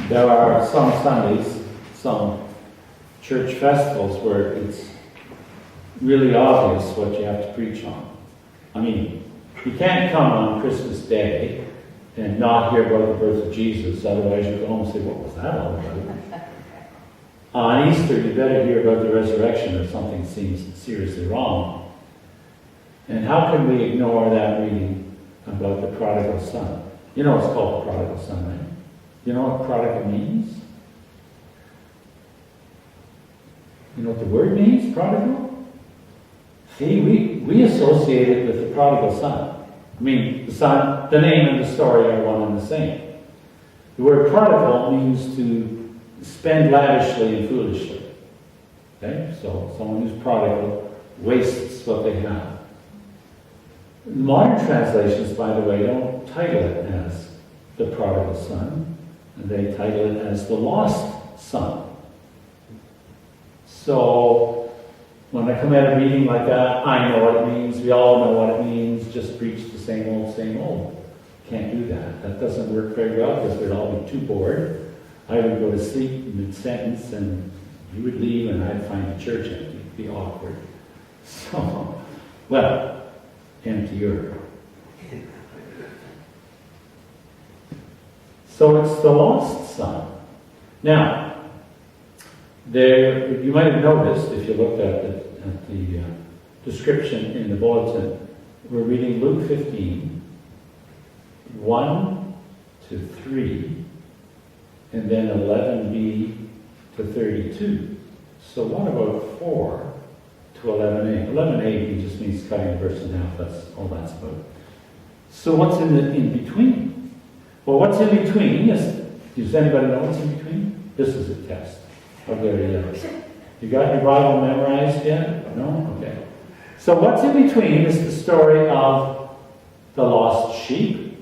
There are some Sundays, some church festivals where it's really obvious what you have to preach on. I mean, you can't come on Christmas Day and not hear about the birth of Jesus, otherwise you go home and say, what was that all about? On Easter, you better hear about the resurrection or something seems seriously wrong. And how can we ignore that reading about the prodigal son? You know it's called the prodigal son, right? You know what prodigal means? You know what the word means, prodigal? See, we associate it with the prodigal son. I mean, the son, the name and the story are one and the same. The word prodigal means to spend lavishly and foolishly. Okay? So, someone who's prodigal wastes what they have. Modern translations, by the way, don't title it as the prodigal son. They title it as the lost son. So, when I come at a reading like that, I know what it means. We all know what it means. Just preach the same old, same old. Can't do that. That doesn't work very well because we'd all be too bored. I would go to sleep mid-sentence and you would leave and I'd find the church empty. It'd be awkward. So, well, emptier. So it's the lost son. Now, there, you might have noticed, if you looked at the description in the bulletin, we're reading Luke 15, 1 to 3, and then 11b to 32. So what about 4 to 11a? 11a just means cutting a verse in half. That's all that's about. So what's in between? Well, what's in between? Yes. Does anybody know what's in between? This is a test. How good are you? You got your Bible memorized yet? No? Okay. So what's in between is the story of the lost sheep.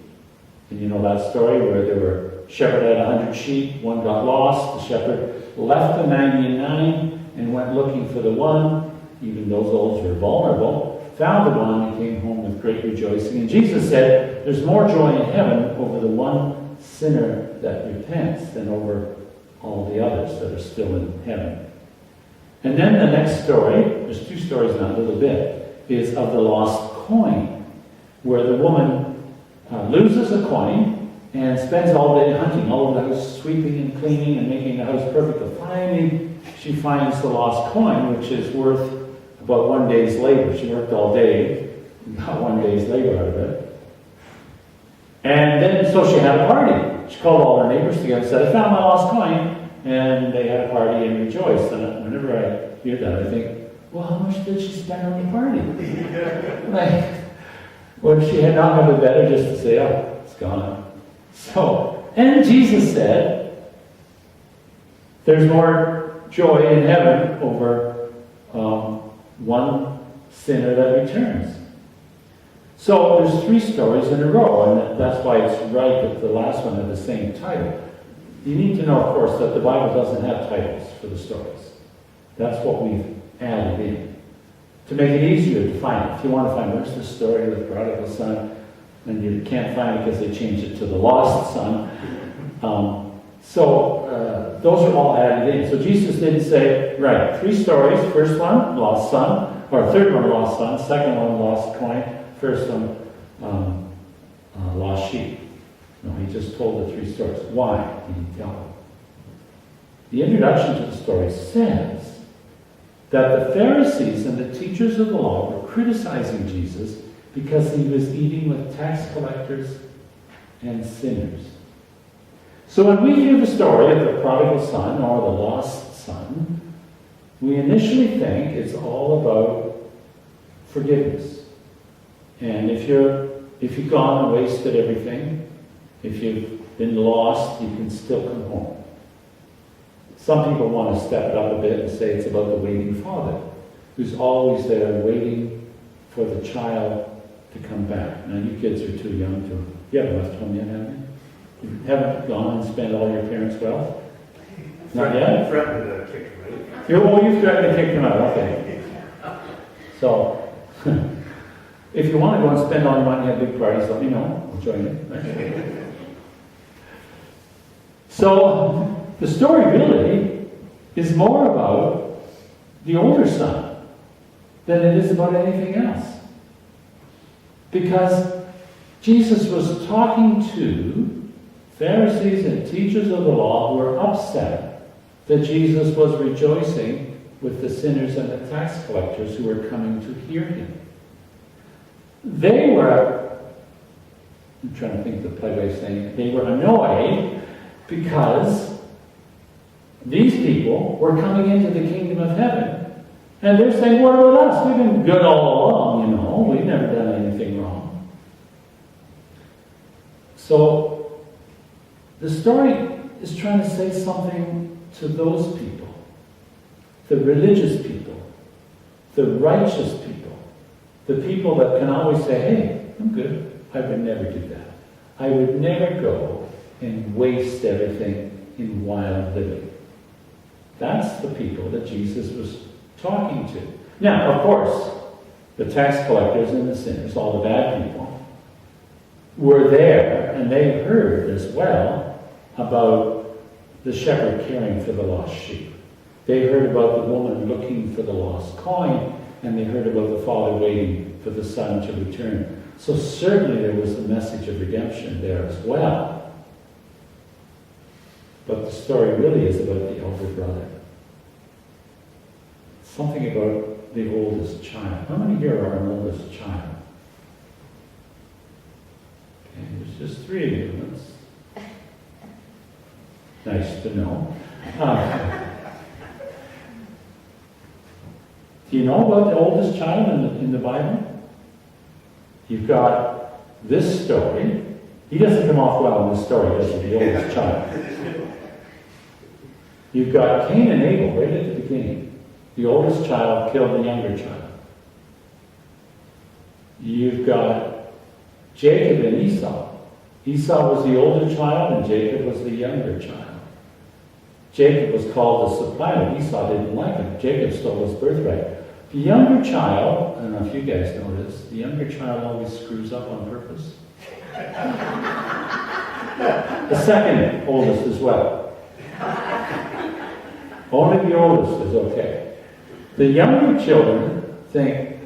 And you know that story where there were shepherd had 100 sheep, one got lost. The shepherd left the 99 and went looking for the one, even though those were vulnerable. Found the one and came home with great rejoicing. And Jesus said, there's more joy in heaven over the one sinner that repents than over all the others that are still in heaven. And then the next story, there's two stories in a little bit, is of the lost coin, where the woman loses a coin and spends all day hunting all over the house, sweeping and cleaning and making the house perfect. But finally, she finds the lost coin, which is worth about 1 day's labor. She worked all day and got 1 day's labor out of it. And then, so she had a party. She called all her neighbors together and said, I found my lost coin. And they had a party and rejoiced. And whenever I hear that, I think, well, how much did she spend on the party? Like, would she not have it better just to say, oh, it's gone? So, and Jesus said, there's more joy in heaven over one sinner that returns. So there's 3 stories in a row, and that's why it's right that the last one had the same title. You need to know, of course, that the Bible doesn't have titles for the stories. That's what we've added in to make it easier to find it. If you want to find where's the story of the prodigal son, and you can't find it because they changed it to the lost son. Those are all added in. So Jesus didn't say, right, 3 stories. First one, lost son. Or third one, lost son. Second one, lost coin. First one, lost sheep. No, he just told the 3 stories. Why did he tell them? The introduction to the story says that the Pharisees and the teachers of the law were criticizing Jesus because he was eating with tax collectors and sinners. So when we hear the story of the prodigal son or the lost son, we initially think it's all about forgiveness. And if you've gone and wasted everything, if you've been lost, you can still come home. Some people want to step it up a bit and say it's about the waiting father, who's always there waiting for the child to come back. Now you kids are too young to. You haven't left home yet, have you? You haven't gone and spent all your parents' wealth? Not yet? Threatened to kick him out. You threatened to kick him out, okay. So, if you want to go and spend all your money at big parties, let me know. I'll join you. So the story really is more about the older son than it is about anything else. Because Jesus was talking to Pharisees and teachers of the law who were upset that Jesus was rejoicing with the sinners and the tax collectors who were coming to hear him. They were, I'm trying to think of the polite way of saying it, they were annoyed because these people were coming into the kingdom of heaven. And they're saying, what about us? We've been good all along, you know. We've never done anything wrong. So, the story is trying to say something to those people. The religious people. The righteous people. The people that can always say, hey, I'm good. I would never do that. I would never go and waste everything in wild living. That's the people that Jesus was talking to. Now, of course, the tax collectors and the sinners, all the bad people, were there, and they heard as well about the shepherd caring for the lost sheep. They heard about the woman looking for the lost coin, and they heard about the father waiting for the son to return. So certainly there was a message of redemption there as well. But the story really is about the elder brother. Something about the oldest child. How many here are an oldest child? Okay, there's just 3 of you. That's nice to know. Do you know about the oldest child in the Bible? You've got this story. He doesn't come off well in this story, does he? The oldest child. You've got Cain and Abel right at the beginning. The oldest child killed the younger child. You've got Jacob and Esau. Esau was the older child and Jacob was the younger child. Jacob was called the supplanter. Esau didn't like him. Jacob stole his birthright. The younger child, I don't know if you guys know this, the younger child always screws up on purpose. The second oldest as well. Only the oldest is okay. The younger children think,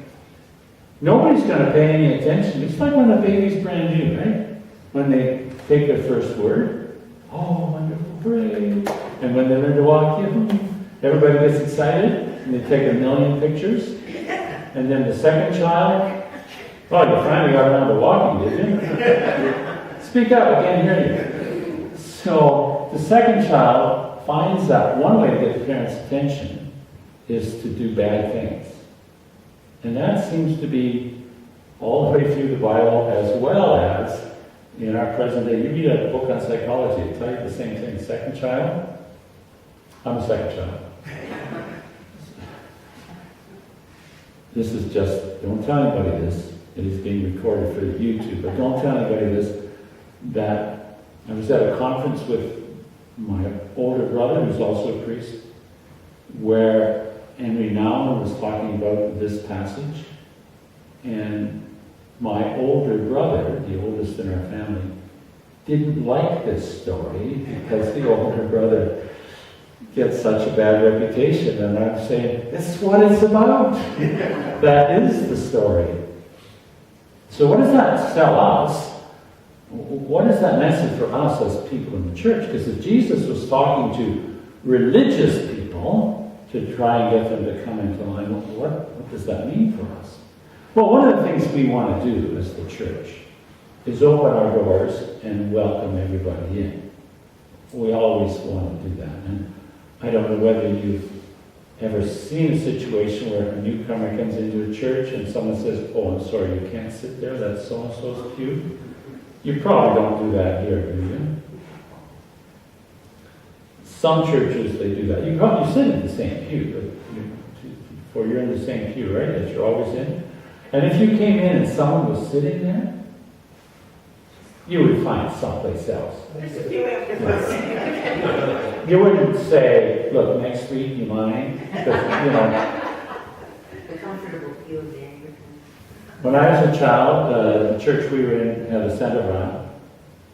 nobody's going to pay any attention. It's like when a baby's brand new, right? When they take their first word, oh, wonderful, great. And when they learn to walk, everybody gets excited, and they take 1,000,000 pictures. And then the second child, oh, you finally got around to walking, did you? Speak up, I can't hear you. So the second child finds out one way to get the parents' attention is to do bad things. And that seems to be all the way through the Bible as well as in our present day. You read a book on psychology, it tells you the same thing. Second child, I'm a second child. This is just, don't tell anybody this. It is being recorded for YouTube, but don't tell anybody this, that I was at a conference with my older brother, who's also a priest, where Henry Nouwen was talking about this passage, and my older brother, the oldest in our family, didn't like this story because the older brother gets such a bad reputation, and I'm saying, this is what it's about. That is the story. So what does that tell us? What is that message for us as people in the church? Because if Jesus was talking to religious people to try and get them to come into line, what does that mean for us? Well, one of the things we want to do as the church is open our doors and welcome everybody in. We always want to do that. And I don't know whether you've ever seen a situation where a newcomer comes into a church and someone says, oh, I'm sorry, you can't sit there, that's so-and-so's pew. You probably don't do that here, do you? Some churches, they do that. You probably sit in the same pew, or you're in the same pew, right, that you're always in. And if you came in and someone was sitting there, you would find someplace else. There's a few after. You wouldn't say, look, next week, you mind? Because, you know. The comfortable pew of the Anglican. When I was a child, the church we were in had a center around,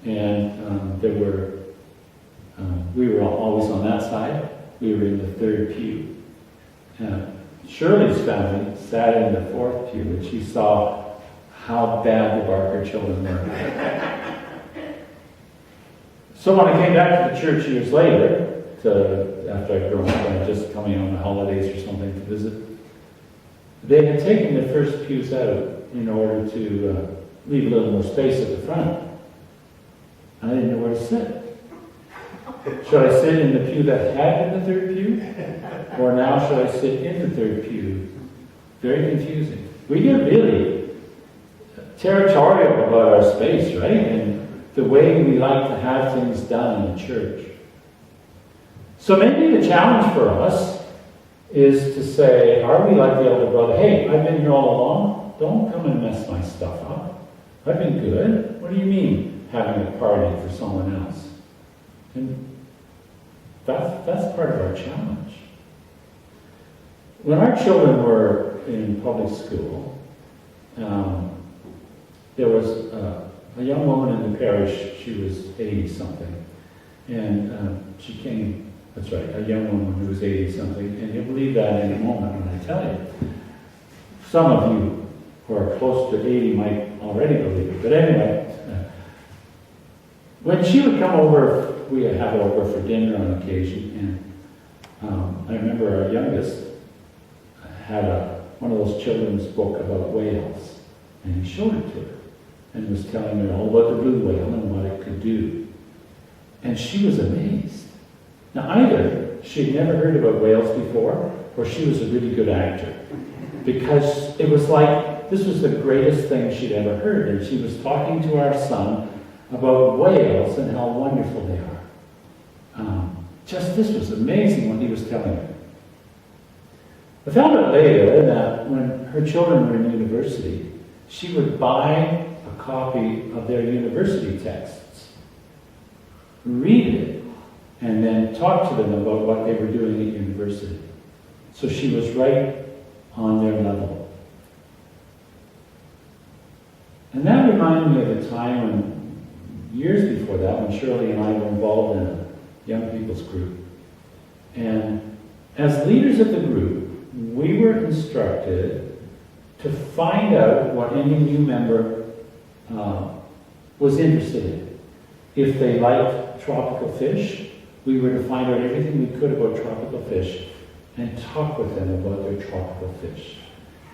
and there were we were always on that side. We were in the third pew. Shirley's family sat in the fourth pew, and she saw how bad the Barker children were. So when I came back to the church years later, after I'd grown up and just coming on the holidays or something to visit, they had taken the first pews out in order to leave a little more space at the front. I didn't know where to sit. Should I sit in the pew that had been the third pew? Or now should I sit in the third pew? Very confusing. We get really territorial about our space, right? And the way we like to have things done in the church. So maybe the challenge for us is to say, are we like the elder brother? Hey, I've been here all along. Don't come and mess my stuff up. I've been good. What do you mean having a party for someone else? And that's part of our challenge. When our children were in public school, there was a young woman in the parish. She was 80-something. And she came, that's right, a young woman who was 80-something. And you'll believe that in a moment when I tell you. Some of you who are close to 80 might already believe it. But anyway, when she would come over, we would have her over for dinner on occasion. And I remember our youngest had one of those children's book about whales. And he showed it to her. And was telling her all about the blue whale and what it could do. And she was amazed. Now either she'd never heard about whales before, or she was a really good actor. Because it was like, this was the greatest thing she'd ever heard. And she was talking to our son about whales and how wonderful they are. This was amazing what he was telling her. I found out later that when her children were in university, she would buy a copy of their university texts, read it, and then talk to them about what they were doing at university. So she was right on their level. And that reminded me of a time when, years before that, when Shirley and I were involved in a young people's group. And as leaders of the group, we were instructed to find out what any new member was interested in. If they liked tropical fish, we were to find out everything we could about tropical fish and talk with them about their tropical fish.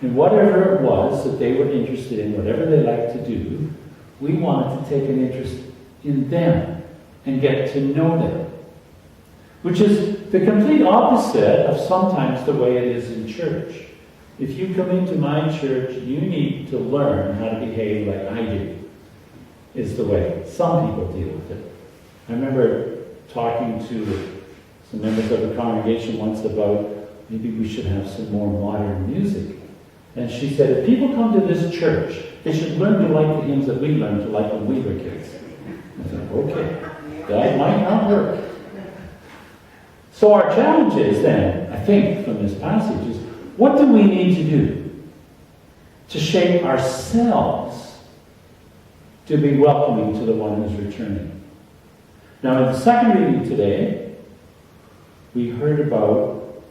And whatever it was that they were interested in, whatever they liked to do, we wanted to take an interest in them and get to know them. Which is the complete opposite of sometimes the way it is in church. If you come into my church, you need to learn how to behave like I do, is the way some people deal with it. I remember talking to some members of the congregation once about maybe we should have some more modern music. And she said, if people come to this church, they should learn to like the hymns that we learned to like when we were kids. I said, okay, that might not work. So our challenge is then, I think, from this passage is, what do we need to do to shape ourselves to be welcoming to the one who's returning? Now, in the second reading today, we heard about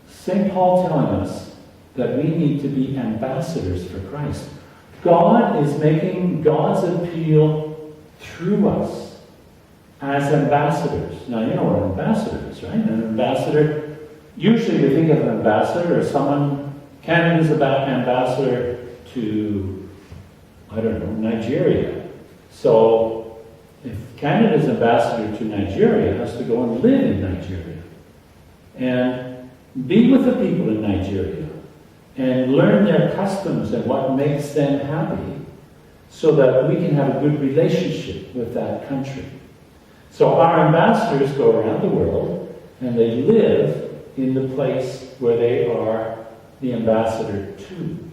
St. Paul telling us that we need to be ambassadors for Christ. God is making God's appeal through us as ambassadors. Now, you know what an ambassador is, right? An ambassador, usually we think of an ambassador as someone, Canon is an ambassador to, I don't know, Nigeria. So, if Canon is ambassador to Nigeria, it has to go and live in Nigeria. And be with the people in Nigeria. And learn their customs and what makes them happy, so that we can have a good relationship with that country. So our ambassadors go around the world, and they live in the place where they are the ambassador to.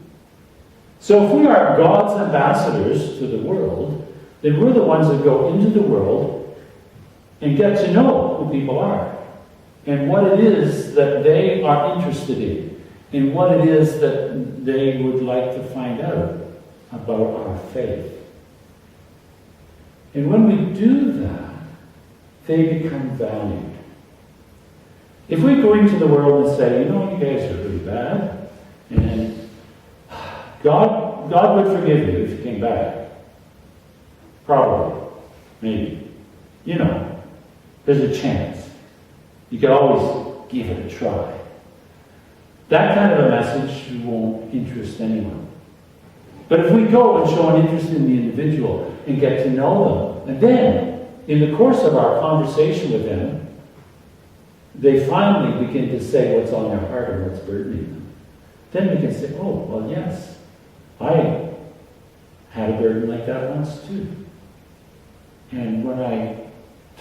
So if we are God's ambassadors to the world, then we're the ones that go into the world and get to know who people are, and what it is that they are interested in, and what it is that they would like to find out about our faith. And when we do that, they become valued. If we go into the world and say, you know, you guys are pretty bad, and God would forgive you if you came back. Probably. Maybe. You know, there's a chance. You can always give it a try. That kind of a message won't interest anyone. But if we go and show an interest in the individual and get to know them, and then, in the course of our conversation with them, they finally begin to say what's on their heart and what's burdening them. Then we can say, oh, well, yes, I had a burden like that once too. And when I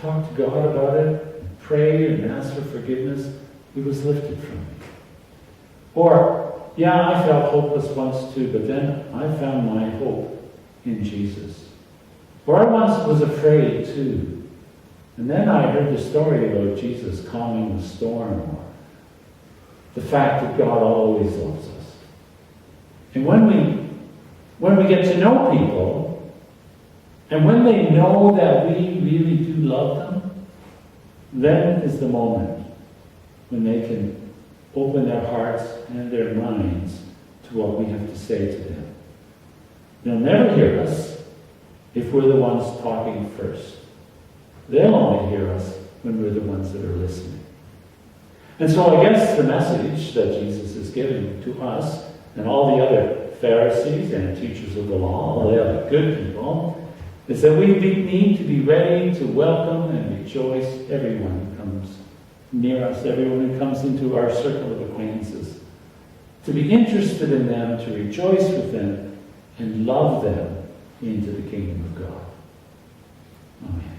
talked to God about it, and prayed and asked for forgiveness, it was lifted from me. Or, yeah, I felt hopeless once too, but then I found my hope in Jesus. Or I once was afraid too. And then I heard the story about Jesus calming the storm, or the fact that God always loves us. And when we get to know people, and when they know that we really do love them, then is the moment when they can open their hearts and their minds to what we have to say to them. They'll never hear us if we're the ones talking first. They'll only hear us when we're the ones that are listening. And so I guess the message that Jesus is giving to us and all the other Pharisees and teachers of the law, all the other good people, is that we need to be ready to welcome and rejoice everyone who comes near us, everyone who comes into our circle of acquaintances. To be interested in them, to rejoice with them, and love them into the kingdom of God. Amen.